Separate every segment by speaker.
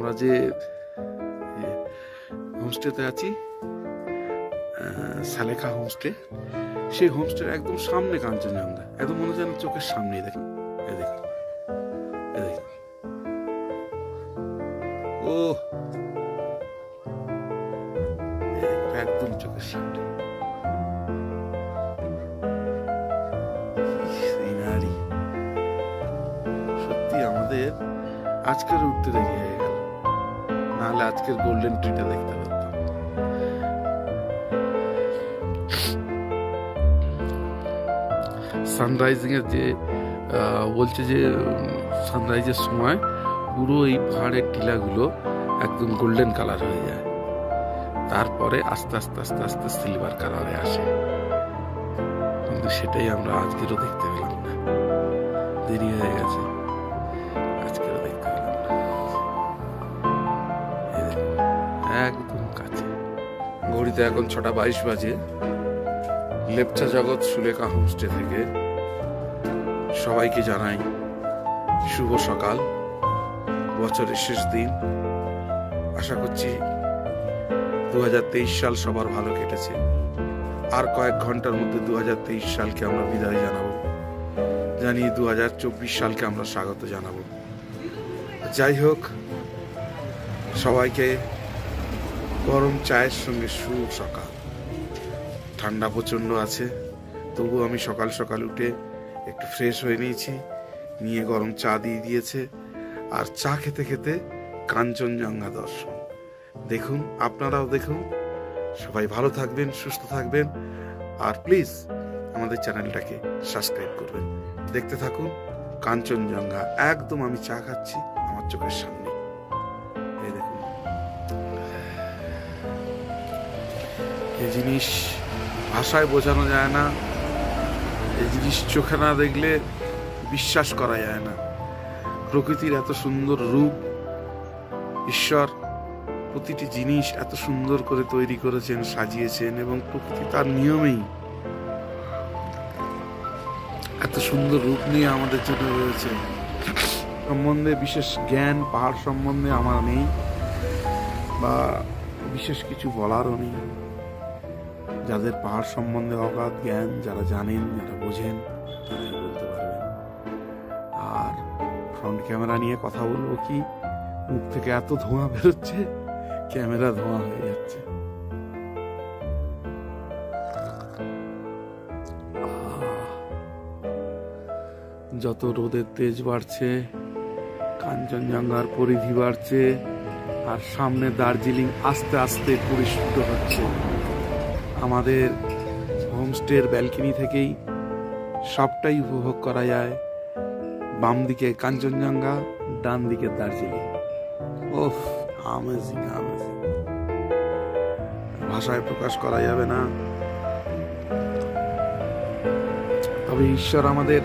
Speaker 1: আমরা যে হোমস্টেতে আছি, সালেখা হোমস্টে, সেই হোমস্টের একদম সামনে কাঞ্চনজঙ্ঘা, একদম মনে হয় চোখের সামনেই। দেখুন, এই দেখুন, এই দেখুন, ও একদম চোখের সামনে সিনারি। সত্যি আমাদের আজকের উঠতে দেরি হয়ে গেল, নাহলে আজকের গোল্ডেন ট্রিটা দেখতে পারতাম। সানরাইজিং এর যে বলছে যে সানরাইজের সময় পুরো এই পাহাড়ের টিলাগুলো একদম গোল্ডেন কালার হয়ে যায়, তারপরে আস্তে আস্তে আস্তে আস্তে সিলভার কালারে আসে। কিন্তু সেটাই আমরা আজকেরও দেখতে পেলাম না, দেরি হয়ে গেছে, আজকেরও দেখতে পেলাম না। একদম কাছে, ঘড়িতে এখন 6:22 বাজে। লেপচা জগৎ সুলেখা হোমস্টে থেকে সবাইকে জানাই শুভ সকাল, বছরের শেষ দিন। আশা করছি 2023 সাল সবার ভালো কেটেছে। আর কয়েক ঘন্টার মধ্যে 2023 সালকে আমরা বিদায় জানাবো, জানিয়ে 2024 সালকে আমরা স্বাগত জানাবো। যাই হোক, সবাইকে গরম চায়ের সঙ্গে শুভ সকাল। ঠান্ডা প্রচন্ড আছে, তবু আমি সকাল সকাল উঠে একটু ফ্রেশ হয়ে নিয়েছি, নিয়ে গরম চা দিয়ে দিয়েছে, আর চা খেতে খেতে কাঞ্চনজঙ্ঘা দর্শন। দেখুন, আপনারাও দেখুন। সবাই ভালো থাকবেন, সুস্থ থাকবেন, আর প্লিজ আমাদের চ্যানেলটাকে সাবস্ক্রাইব করবেন। দেখতে থাকুন কাঞ্চনজঙ্ঘা। একদম আমি চা খাচ্ছি আমার চোখের সামনে, এই দেখুন। এই জিনিস ভাষায় বোঝানো যায় না, এই জিনিস চোখে না দেখলে বিশ্বাস করা যায় না। প্রকৃতির এত সুন্দর রূপ, ঈশ্বর প্রতিটি জিনিস এত সুন্দর করে তৈরি করেছেন, সাজিয়েছেন, এবং প্রকৃতি তার নিয়মেই এত সুন্দর রূপ নিয়ে আমাদের জন্য রয়েছে। সম্বন্ধে বিশেষ জ্ঞান পাহাড় সম্বন্ধে আমার নেই, বা বিশেষ কিছু বলারও নেই। যাদের পাহাড় সম্বন্ধে অগাধ জ্ঞান, যারা জানেন, যারা বোঝেন, তারাই বলতে পারবেন। আর ফ্রন্ট ক্যামেরা নিয়ে কথা বলবো কি, মুখ থেকে এত ধোঁয়া বেরোচ্ছে, ক্যামেরা ধোঁয়া হয়ে যাচ্ছে। যত রোদের তেজ বাড়ছে, কাঞ্চনজঙ্ঘার পরিধি বাড়ছে, আর সামনে দার্জিলিং আস্তে আস্তে পরিস্ফুট হচ্ছে। আমাদের হোমস্টের ব্যালকনি থেকেই সবটাই উপভোগ করা যায়। বাম দিকে কাঞ্চনজঙ্ঘা, ডান দিকে দার্জিলিং। ওফ, আমেজিং আমেজিং, ভাষায় প্রকাশ করা যাবে না। তবে ঈশ্বর আমাদের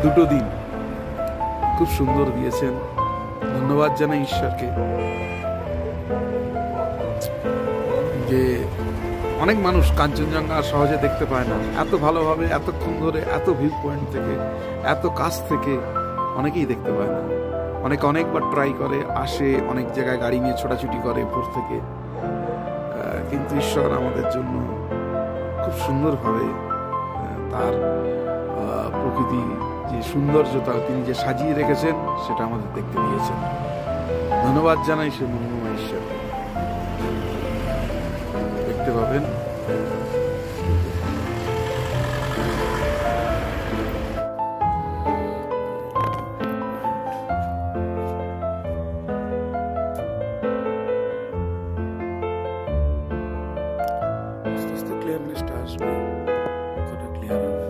Speaker 1: দুটো দিন খুব সুন্দর দিয়েছেন, ধন্যবাদ জানাই ঈশ্বরকে। যে অনেক মানুষ কাঞ্চনজঙ্ঘা সহজে দেখতে পায় না, এত ভালোভাবে এতক্ষণ ধরে এত ভিউ পয়েন্ট থেকে, এত কাছ থেকে অনেকেই দেখতে পায় না। অনেকবার ট্রাই করে, আসে, অনেক জায়গায় গাড়ি নিয়ে ছোটাছুটি করে ভোর থেকে, কিন্তু ঈশ্বর আমাদের জন্য খুব সুন্দরভাবে তার প্রকৃতি যে সৌন্দর্যতা তিনি যে সাজিয়ে রেখেছেন, সেটা আমাদের দেখতে দিয়েছেন। ধন্যবাদ জানাই সে মহিমা ঈশ্বরকে। দেখতে পাবেন আস্তে আস্তে ক্লিয়ারনেসটা আসবে, কতটা ক্লিয়ার হবে।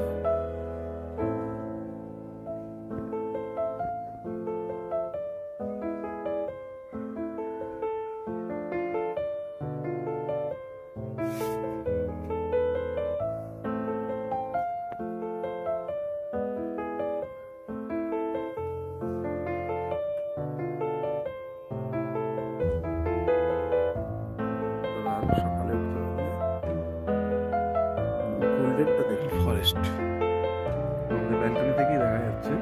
Speaker 1: সকালে উঠতে হবে, গোল্ডেনটা দেখি, ফরেস্ট আমাদের ব্যালকনি থেকেই দেখা যাচ্ছে।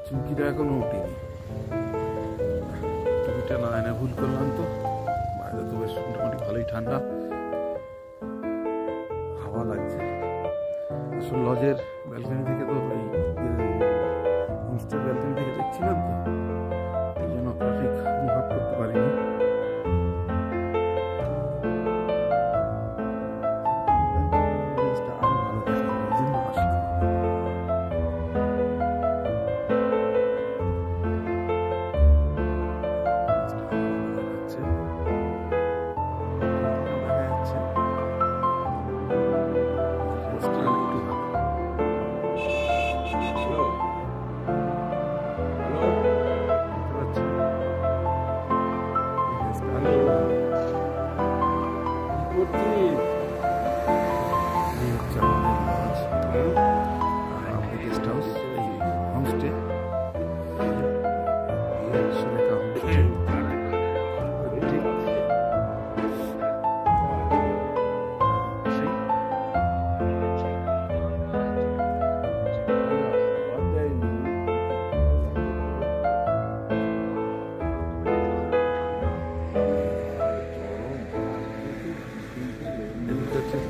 Speaker 1: চুমকিটা এখনো উঠিনি, টুপিটা না এনে ভুল করলাম। তো বাইরে তো বেশ মোটামুটি ভালোই ঠান্ডা, হাওয়া লাগছে। আসলে লজের ব্যালকনি থেকে তো এই হোমস্টের ব্যালকনি থেকে দেখছিলাম, তো এই জন্য ট্রাফিক অনুভব করতে পারিনি।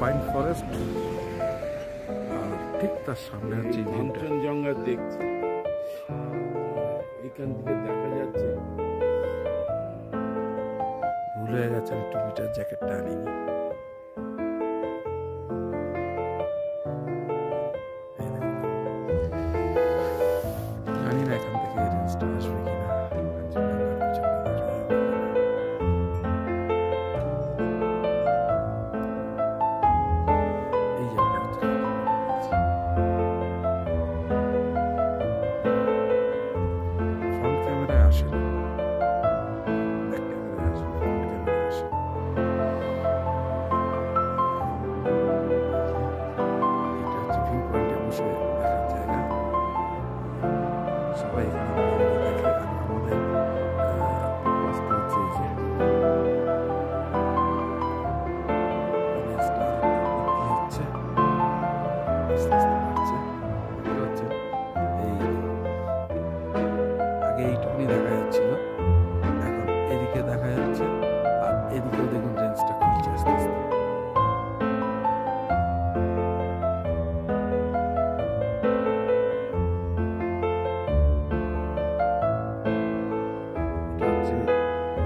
Speaker 1: পাইন ফরেস্ট, আর ঠিক তার সামনে হচ্ছে
Speaker 2: কাঞ্চনজঙ্ঘা দেখছি, এখান থেকে দেখা যাচ্ছে।
Speaker 1: ভুল হয়ে গেছে, আমি টুপিটার জ্যাকেটটা আনিনি। জানি না এখান থেকে রেঞ্জটা আসবে কিনা। এইটুকুনি দেখা যাচ্ছিল, এখন এদিকে দেখা যাচ্ছে, আর এদিকেও দেখুন রেঞ্জটা খুলছে আস্তে আস্তে। এটা হচ্ছে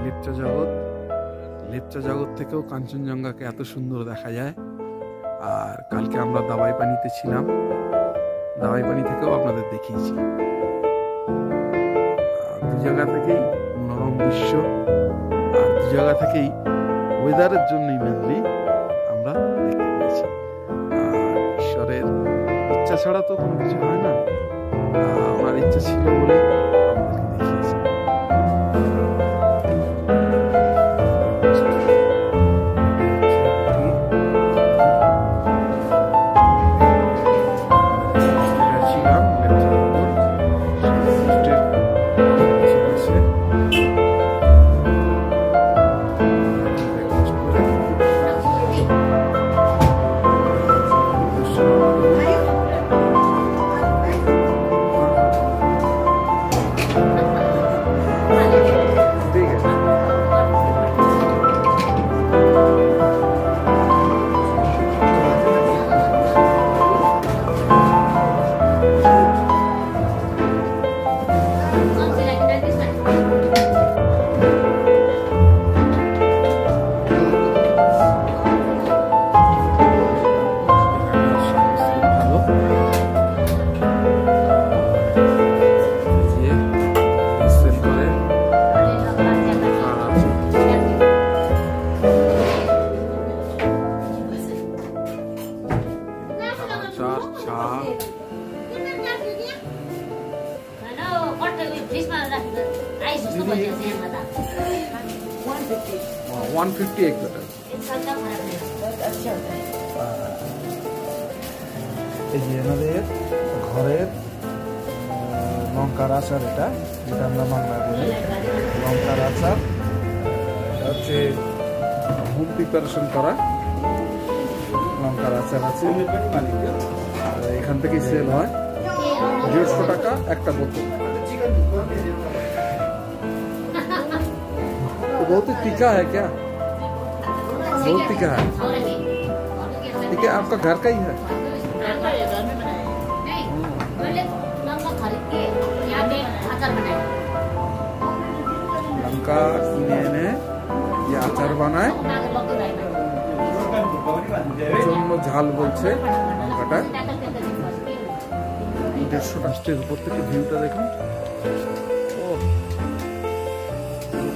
Speaker 1: লেপচা জগৎ। লেপচা জগৎ থেকেও কাঞ্চনজঙ্ঘাকে এত সুন্দর দেখা যায়। আর কালকে আমরা দাবাই পানিতে ছিলাম, দাবাই পানি থেকেও আপনাদের দেখিয়েছি। দু জায়গা থেকেই মনোরম দৃশ্য, আর দু জায়গা থেকেই ওয়েদারের জন্যই মেনলি আমরা দেখতে পেয়েছি। আর ঈশ্বরের ইচ্ছা ছাড়া তো কোনো কিছু হয় না, আমার ইচ্ছা ছিল বলে আমাদেরকে দেখিয়েছি। এই যে আমাদের ঘরের লঙ্কার আচার, এটা যেটা আমরা বাংলা বলি লঙ্কার আচার, এটা হচ্ছে হোম প্রিপারেশন করা লঙ্কার আচার আছে। আর এখান থেকে সেল হয় 150 টাকা একটা বোতল। तो बहुत ही तीखा है क्या? बहुत तीखा है। ठीक है, आपका घर का ही है? लंका किने ये আচার বানায়, জন্য ঝাল বলছে লঙ্কাটা। 150 রাষ্ট্রের উপর থেকে ভিউটা দেখুন। ও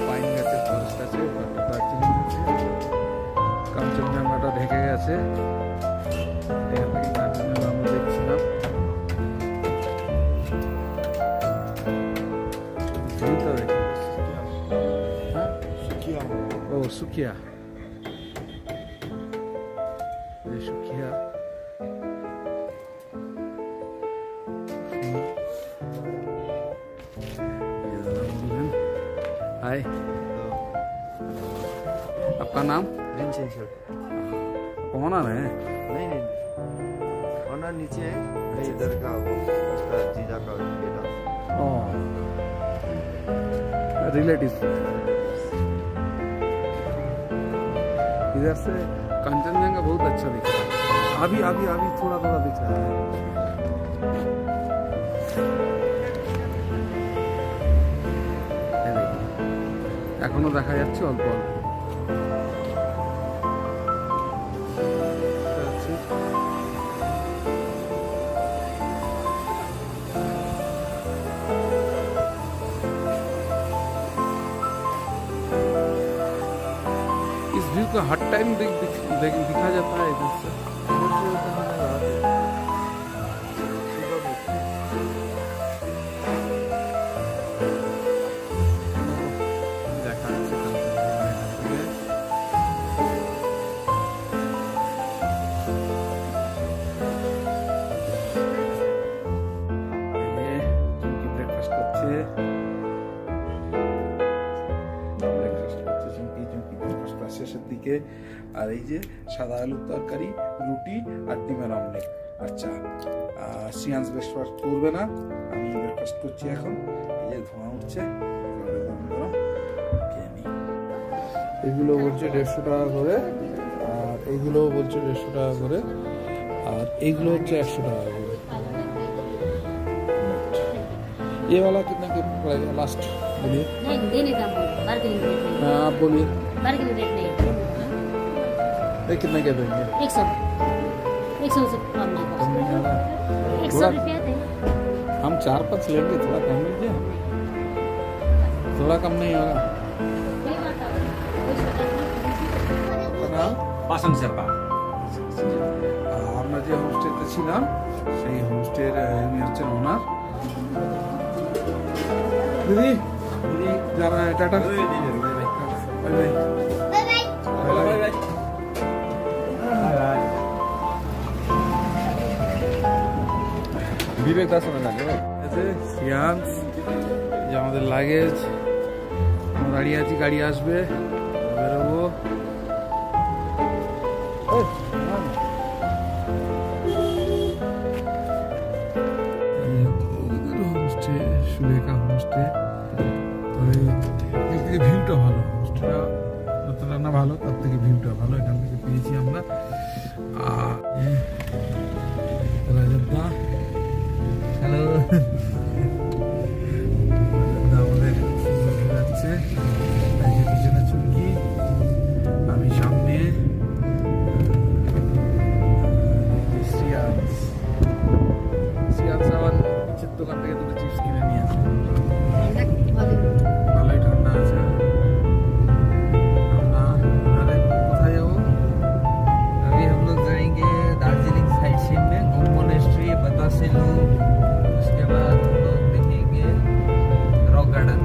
Speaker 1: পাইন গাছের ফরেস্ট আছে, দার্জিলিং আছে, কাঞ্চনজঙ্ঘাটা ঢেকে গেছে। এখান থেকে কাঞ্চনজঙ্ঘা আমরা দেখছিলাম। ভিউটা দেখুন। ও সুকিয়া, সুকিয়া। हाय, आपका नाम? ओनर है?
Speaker 3: नहीं ओनर नीचे है, इधर का वो उसका जीजा का बेटा।
Speaker 1: रिलेटिव। इधर से कंचनजंगा बहुत अच्छा दिख रहा है। अभी अभी अभी थोड़ा थोड़ा दिख रहा है। এখনো দেখা যাচ্ছে অল্প অল্প। इस व्यू का हर टाइम दिखा जाता है इधर से। শেষের দিকে আর এই যে সাদা আলুর তরকারি, রুটি আর ডিমের অমলেট। আচ্ছা, সিয়ান্স ব্রেকফাস্ট করবে না, আমি ব্রেকফাস্ট করছি এখন। এই যে ধোঁয়া উঠছে, এগুলো বলছে 150 টাকা করে, আর এইগুলো বলছে 150 টাকা করে, আর এইগুলো হচ্ছে 100 টাকা করে। ये वाला कितना के पड़ेगा लास्ट? बोलिए।
Speaker 4: नहीं देने का बोल, बार्गेनिंग रेट नहीं।
Speaker 1: हाँ आप बोलिए।
Speaker 4: बार्गेनिंग रेट नहीं।
Speaker 1: ये कितना के देंगे?
Speaker 4: 100 से कम नहीं
Speaker 1: कम नहीं होगा।
Speaker 4: 100 रुपया दे।
Speaker 1: हम 4-5 लेंगे, थोड़ा कम लीजिए। थोड़ा कम नहीं होगा?
Speaker 2: পাসাং শেরপা।
Speaker 1: আমরা যে হোমস্টেতে ছিলাম সেই হোমস্টের উনি হচ্ছেন ওনার। দিদি যারা টাটা, বাই বাই।
Speaker 2: বিবেক দাস না জানে
Speaker 1: সিয়ান্স, যে আমাদের লাগেজ, আমরা দাঁড়িয়ে আছি, গাড়ি আসবে, বেরোবো। Homestay, Sulekha homestay. একদিকে ভিউটা ভালো, হোমস্টেটা যতটা না ভালো তার থেকে ভিউটা ভালো। এখান থেকে পেয়েছি আমরা। রাজা হ্যালো, আমাদের যাচ্ছে পিছনে চুমকি, আমি সামনে। সিয়ান্স আবার নিচের দোকান থেকে দুটো চিপস কিনে নিয়ে আসে। ভালোই ঠান্ডা আছে। আমরা কোথায় যাবো?
Speaker 5: अभी हम लोग जाएंगे दार्जिलिंग साइड सीन में घूम मोनेस्ट्री, बतासे लूप, उसके बाद हम लोग देखेंगे rock garden.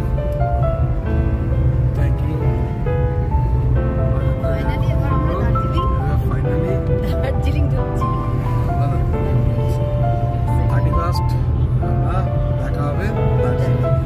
Speaker 1: Thank you. Finally
Speaker 4: Darjeeling যাচ্ছি।
Speaker 1: 31 আমরা দেখা হবে দার্জিলিং।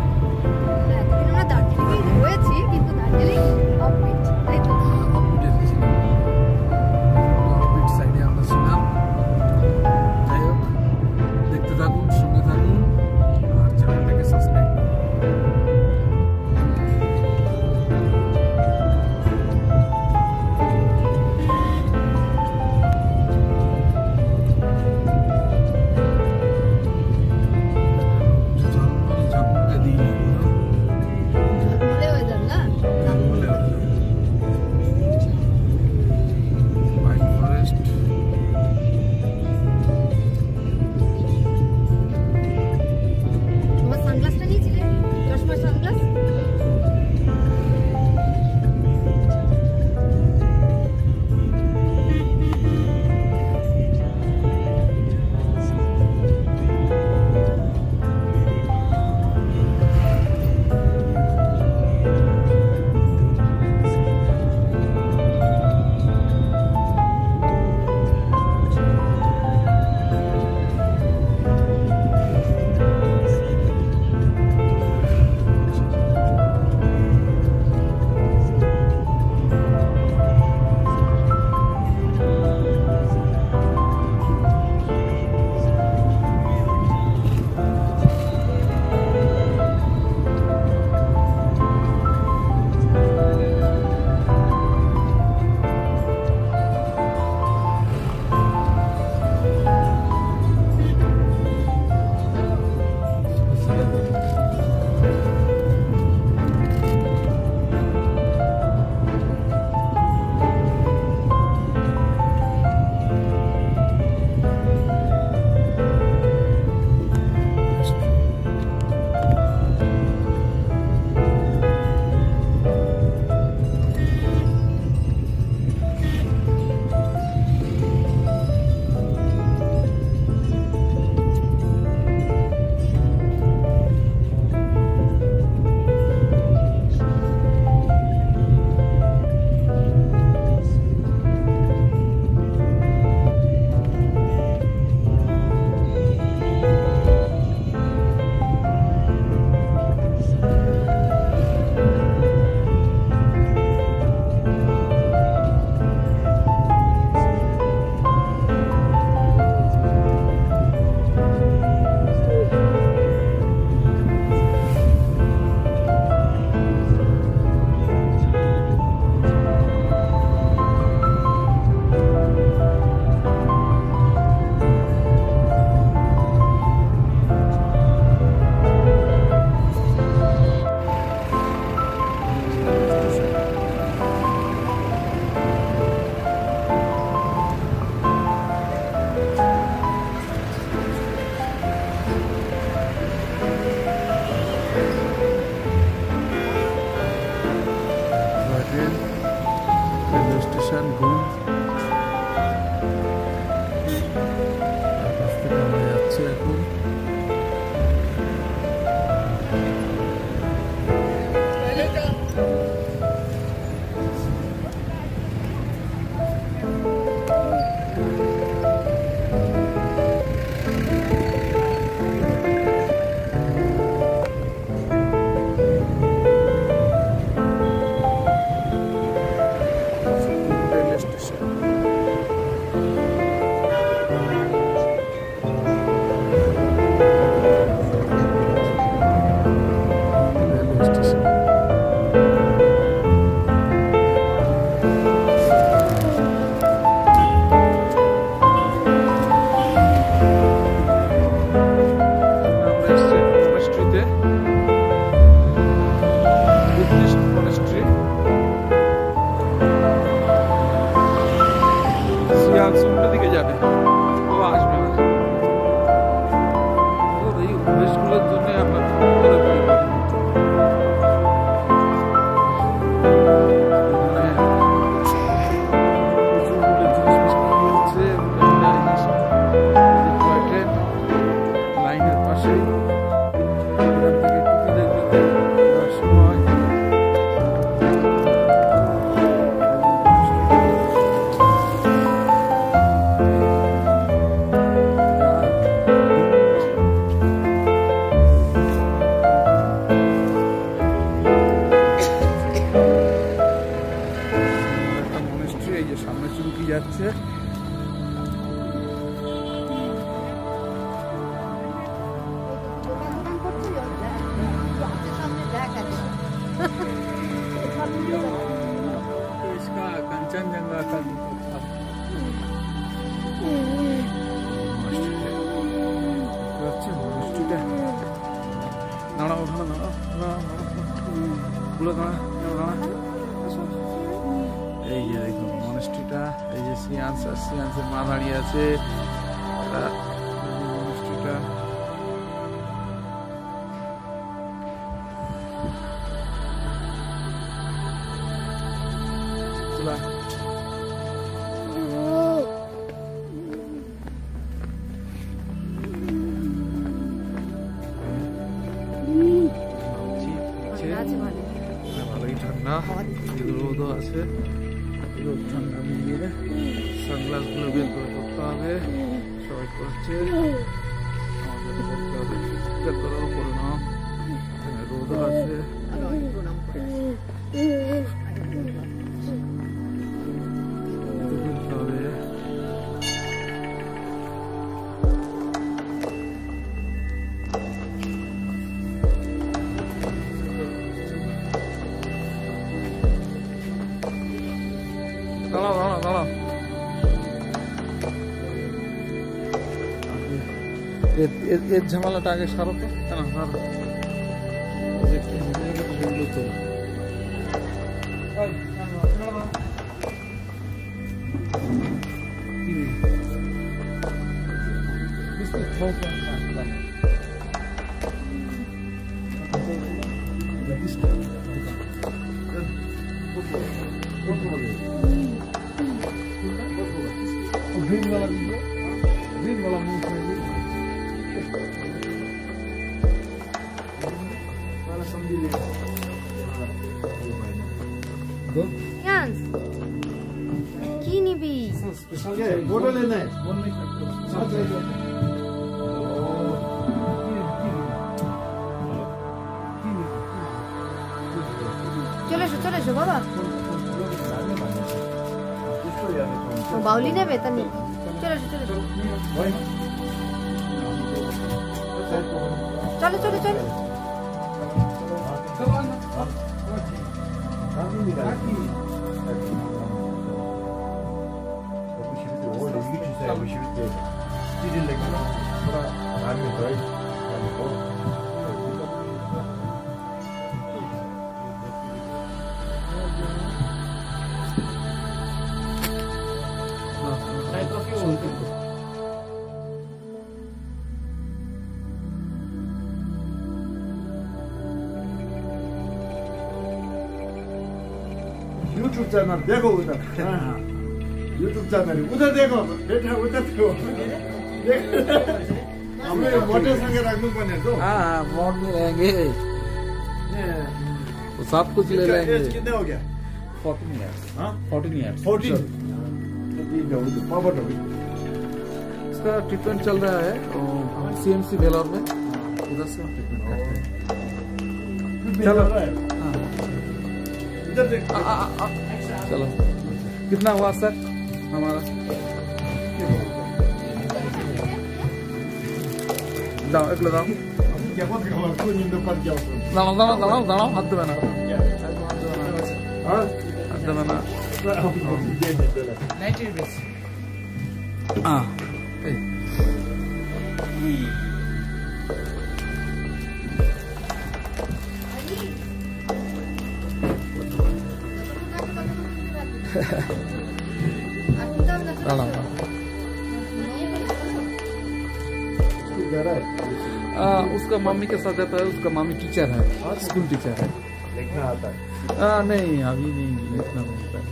Speaker 1: দেশগুলোর জন্য আমরা বিপদে পড়ে গেছি। লাইনের পাশেই এখান থেকে টিভি দেখতে যাওয়ার সময় একটা মনেস্ট্রি এই যে সামনে চুমকি যাচ্ছে। तो इसका कंचनजंगा का এই যে দেখুন মনেস্ট্রিটা, এই যে সিয়ান্সের মা দাঁড়িয়ে আছে। মনেস্ট্রিটা ভালোই ঠান্ডা, রোদও আছে, রোদ ঠান্ডা মিলিয়ে সানগ্লাস গুলো বের করে করতে হবে। সবাই করছে, আমাদের করতে হবে। বের করাও করে নাও, এখানে রোদও আছে। দেখতে হবে দাঁড়াও দাঁড়াও দাঁড়াও, এর ঝামেলাটা আগে সারো তো। কেন সারো সেগুলো তো ग्रीन वाला दीजिए, ग्रीन वाला मुंह में वाला समझ लीजिए।
Speaker 6: Jans, কি নিবি?
Speaker 3: स्पेशल क्या है? फोटो लेना है।
Speaker 6: চলে এসো বাবা। বাউলি নেবে তা নিয়ে চলে এসো চলো
Speaker 3: यूट्यूब चैनल देखो उधर, यूट्यूब चैनल उधर देखो बेटा, उधर देखो। हमें मोटे संगे रखने को नहीं तो।
Speaker 1: हाँ मोड में रहेंगे, वो सब कुछ ले लेंगे।
Speaker 3: कितने हो गया?
Speaker 1: 14 years।
Speaker 3: हाँ
Speaker 1: 14 years।
Speaker 3: 14। पापा तो
Speaker 1: इसका ट्रीटमेंट चल रहा है CMC बेलोर में, उधर से ट्रीटमेंट करते हैं। चलो हाँ
Speaker 3: इधर देख।
Speaker 1: चलो कितना हुआ सर हमारा? दाओ एक लो दाओ
Speaker 3: क्या बात कर रहा है? कोई नींद पर जाओ।
Speaker 1: दाओ हाथ दबाना,
Speaker 3: हाँ
Speaker 1: हाथ दबाना।
Speaker 5: 90 rupees।
Speaker 1: हाँ
Speaker 7: उसका मम्मी के साथ जाता है, उसका मम्मी टीचर है, स्कूल टीचर है।
Speaker 3: लिखना आता है।
Speaker 7: नहीं अभी नहीं लिखना नहीं आता है।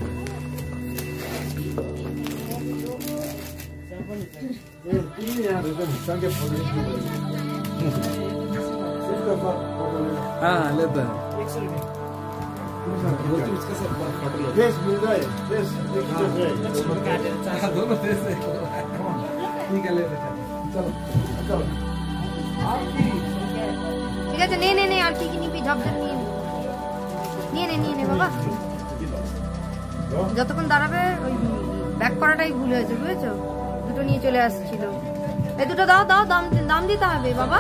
Speaker 3: ये तीन यहाँ रहते हैं, संगे फोटो इसका फोटो
Speaker 7: हाँ लेता है।
Speaker 3: फेस मिल जाए, फेस
Speaker 7: दोनों फेस है। ठीक है ले लेते हैं। चलो चलो
Speaker 6: ঠিক আছে নে নে নে আর কি কি নিবি ঝপঝপ নিয়ে নে নিয়ে নে বাবা যতক্ষণ দাঁড়াবে ওই ব্যাক করাটাই ভুল হয়েছে বুঝেছো দুটো নিয়ে চলে আসছিল এই দুটো দাও দাও দাম দাম দিতে হবে বাবা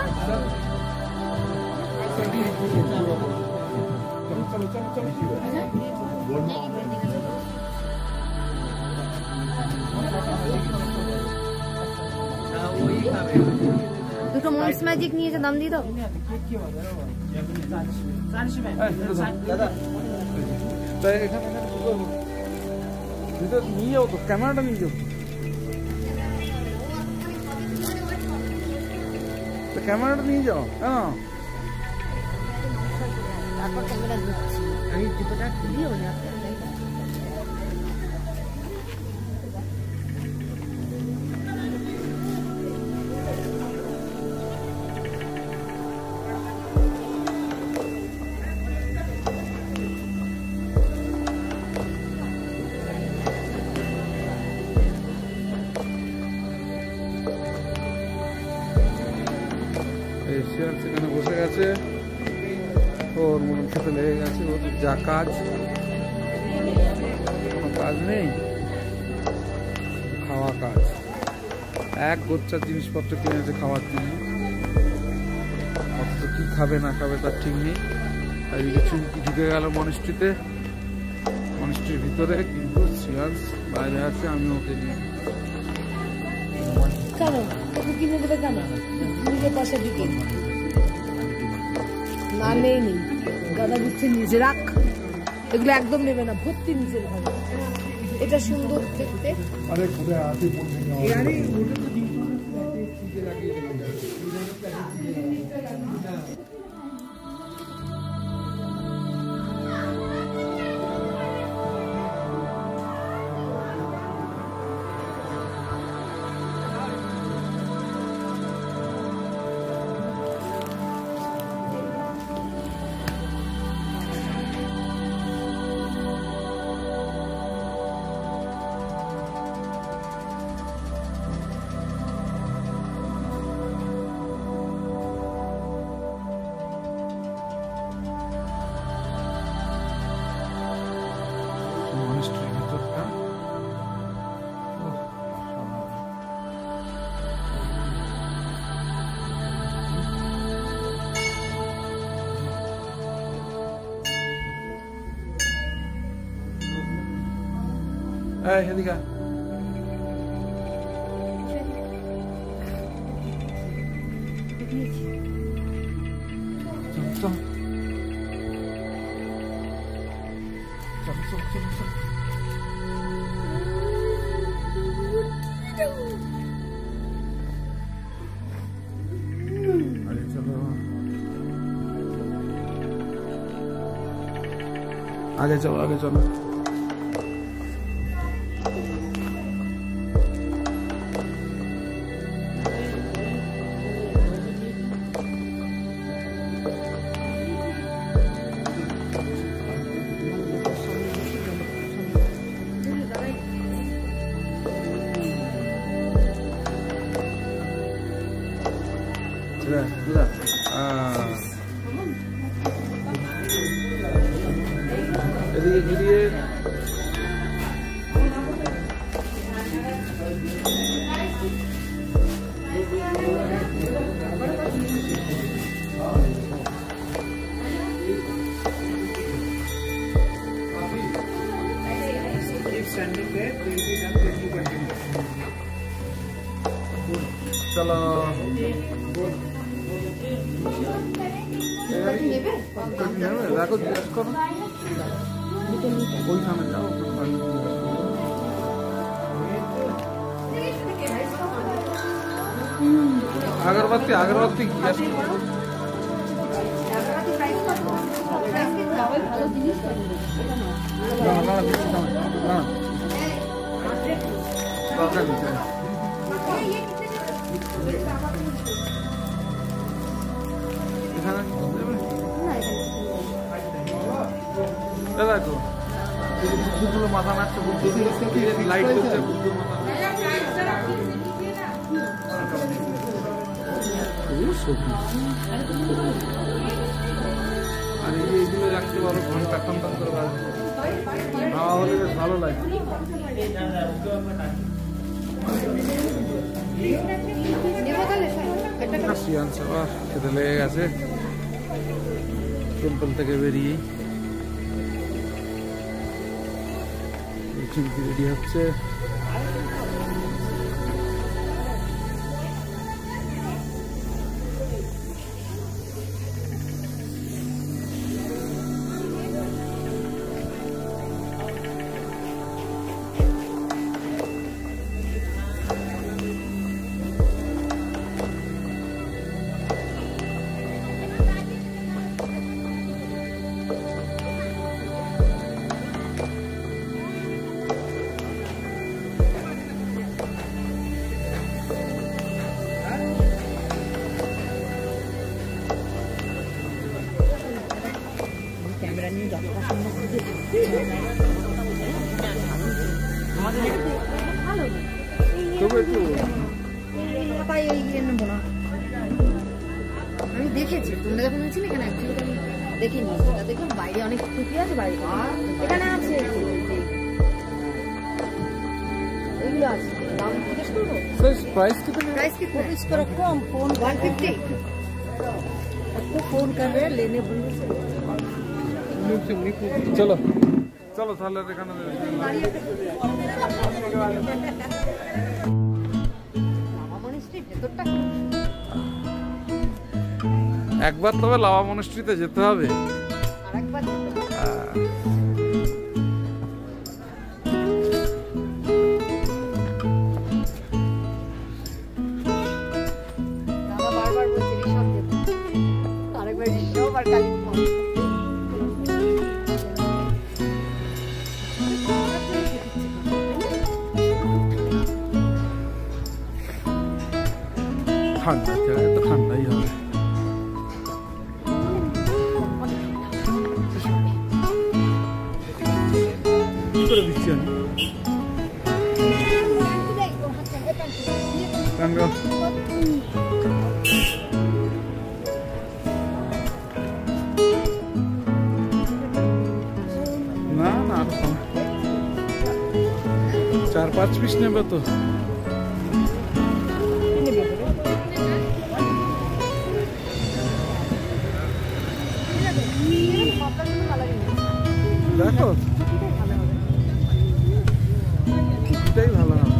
Speaker 6: দুটো মন্স ম্যাজিক নিয়েছে দাম দিয়ে দাও
Speaker 7: নিয়ে যাও তো ক্যামেরাটা নিয়ে যাও ক্যামেরাটা নিয়ে যাও হ্যাঁ
Speaker 4: তারপর ক্যামেরা ধরছি আমি জুতোটা খুলি ওই
Speaker 7: সেখানে বসে গেছে ওর মন খেতে লেগে গেছে ওর যা কাজ কোনো কাজ নেই খাওয়া কাজ এক গোচ্ছার জিনিসপত্র কিনেছে খাওয়ার জন্য অত কি খাবে না খাবে তার ঠিক নেই এদিকে চুমকি ঢুকে গেল মনিস্ট্রিতে মনিস্ট্রির ভিতরে কিন্তু সিয়ান্স বাইরে আছে আমি ওকে নিয়ে
Speaker 4: চলো তুমি কিনে দেবে কেন নিজের পাশে দিকে না নেই নেই দাদা দিচ্ছে নিজে রাখ এগুলো একদম নেবে না ভর্তি নিজের ঘরে এটা সুন্দর দেখতে
Speaker 3: अरे खुदा आती
Speaker 7: মনিস্ট্রির ভিতরটা এদিকে চল চল চল চল চল আরে চলো আগে চলো আগে চলো এদিকে ঘুরিয়ে চলো রাখো জিজ্ঞেস করো ওইখানে যাও अगरबत्ती अगरबत्ती দেখো বুদ্ধগুলো মাথা নাচছে, বুদ্ধ লাইট করছে, বুদ্ধ মাথা আর এইগুলো রাখতে পারো ঘন্টা টন করে বাজবে, হাওয়া হলে বেশ ভালো লাগে। খেতে লেগে গেছে টেম্পল থেকে বেরিয়ে রেডি হচ্ছে।
Speaker 6: আমি দেখেছি তোমরা যখন হয়েছিলে এখানে দেখিনি, দেখলাম বাইরে অনেক টুপি আছে, বাইরে এখানে আছে এগুলো আছে। দাম জিজ্ঞেস করবো?
Speaker 7: प्राइस
Speaker 6: कितना इसको रखो हम फोन 150 फोन कर रहे हैं लेने बोलने से।
Speaker 7: चलो चलो তাহলে এখানে একবার তবে লাভা মনস্ট্রিতে যেতে হবে। ঠান্ডা জায়গায় তো ঠান্ডাই হবে। কি করে দিচ্ছি আমি না না 4-5 পিস নেবে তো। দেখো এটাই ভালো হবে।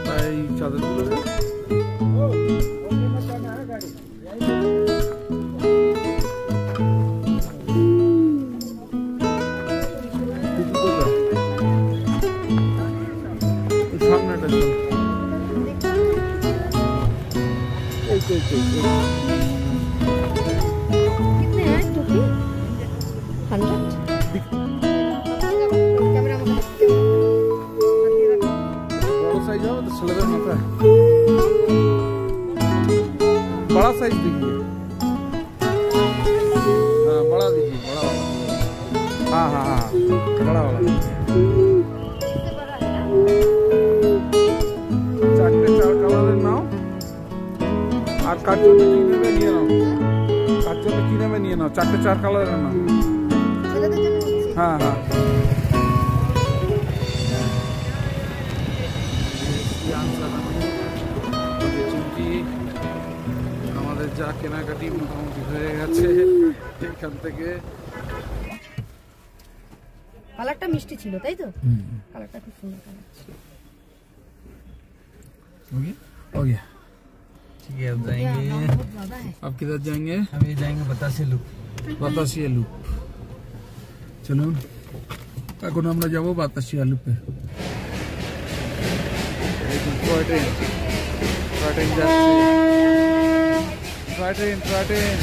Speaker 7: তাই চাদরগুলো সামনেটা
Speaker 6: कितने हैं टोपी? 100
Speaker 7: बड़ा साइज हो तो स्लेबर माथा है। बड़ा साइज देखिए, हाँ बड़ा देखिए, बड़ा वाला, हाँ हाँ हाँ बड़ा वाला। 4 কালারের নাও আর কার জন্য কিনে নিয়ে নাও, কার জন্য কিনে নিয়ে নাও 4 কালারের নাও। হ্যাঁ হ্যাঁ আমাদের যা কেনাকাটি মোটামুটি হয়ে গেছে এখান থেকে।
Speaker 6: কালারটা মিষ্টি ছিল তাই তো? কালারটা খুব সুন্দর কালার ছিল।
Speaker 7: हो गया
Speaker 5: ठीक है अब जाएंगे,
Speaker 7: अब किधर जाएंगे?
Speaker 5: अब ये जाएंगे बतासे लूप।
Speaker 7: बतासिए लूप। चलो এখন আমরা যাবো বাতাসি আলুতে। টয় ট্রেন যাচ্ছে, টয় ট্রেন